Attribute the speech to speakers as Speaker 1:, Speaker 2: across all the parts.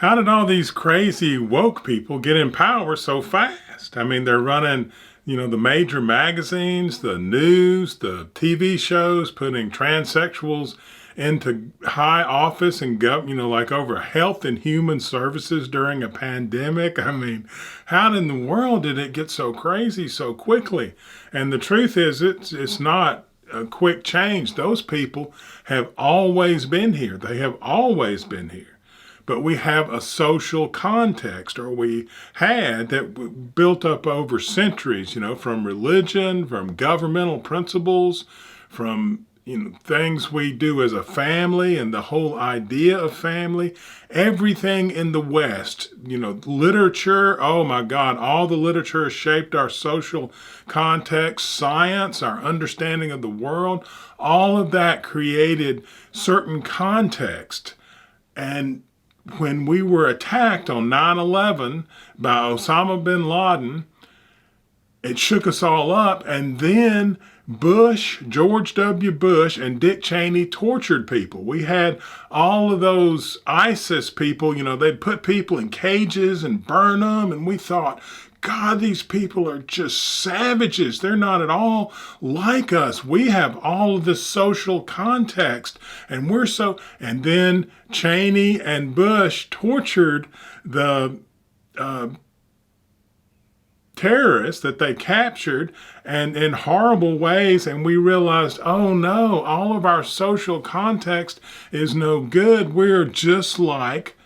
Speaker 1: How did all these crazy woke people get in power so fast? I mean, they're running, the major magazines, the news, the TV shows, putting transsexuals into high office and like over health and human services during a pandemic. I mean, how in the world did it get so crazy so quickly? And the truth is, it's not a quick change. Those people have always been here. They have always been here. But we have a social context, or we had, that built up over centuries, from religion, from governmental principles, from things we do as a family and the whole idea of family. Everything in the West, literature, oh my God, all the literature has shaped our social context, science, our understanding of the world. All of that created certain context. And when we were attacked on 9/11 by Osama bin Laden, it shook us all up. And then George W. Bush and Dick Cheney tortured people. We had all of those ISIS people, they'd put people in cages and burn them. And we thought, God, these people are just savages. They're not at all like us. We have all of this social context, and and then Cheney and Bush tortured the terrorists that they captured, and in horrible ways. And we realized, oh no, all of our social context is no good. We're just like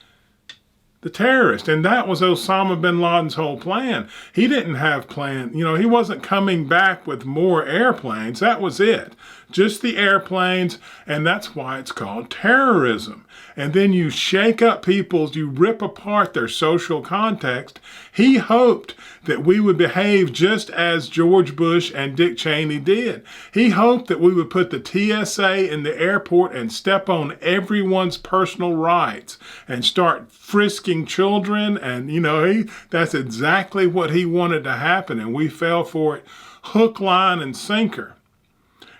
Speaker 1: the terrorist. And that was Osama bin Laden's whole plan. He didn't have plan, he wasn't coming back with more airplanes. That was it. Just the airplanes. And that's why it's called terrorism. And then you shake up you rip apart their social context. He hoped that we would behave just as George Bush and Dick Cheney did. He hoped that we would put the TSA in the airport and step on everyone's personal rights and start frisking children. And, that's exactly what he wanted to happen. And we fell for it hook, line, and sinker.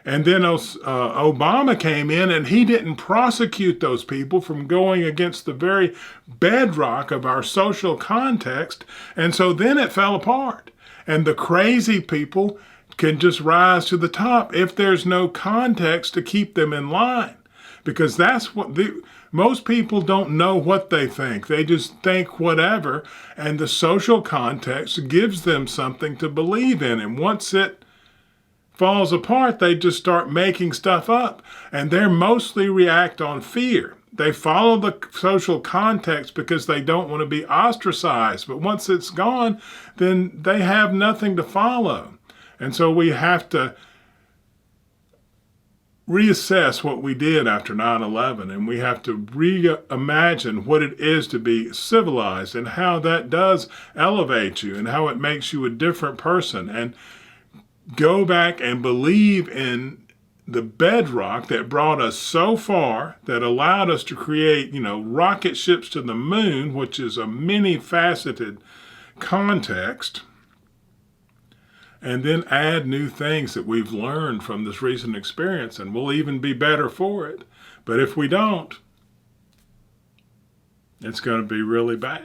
Speaker 1: And then Obama came in, and he didn't prosecute those people from going against the very bedrock of our social context. And so then it fell apart. And the crazy people can just rise to the top if there's no context to keep them in line. Because that's what most people don't know what they think. They just think whatever. And the social context gives them something to believe in. And once it falls apart, they just start making stuff up. And they mostly react on fear. They follow the social context because they don't want to be ostracized. But once it's gone, then they have nothing to follow. And so we have to reassess what we did after 9/11, and we have to reimagine what it is to be civilized and how that does elevate you and how it makes you a different person. And go back and believe in the bedrock that brought us so far, that allowed us to create, rocket ships to the moon, which is a many-faceted context, and then add new things that we've learned from this recent experience, and we'll even be better for it. But if we don't, it's going to be really bad.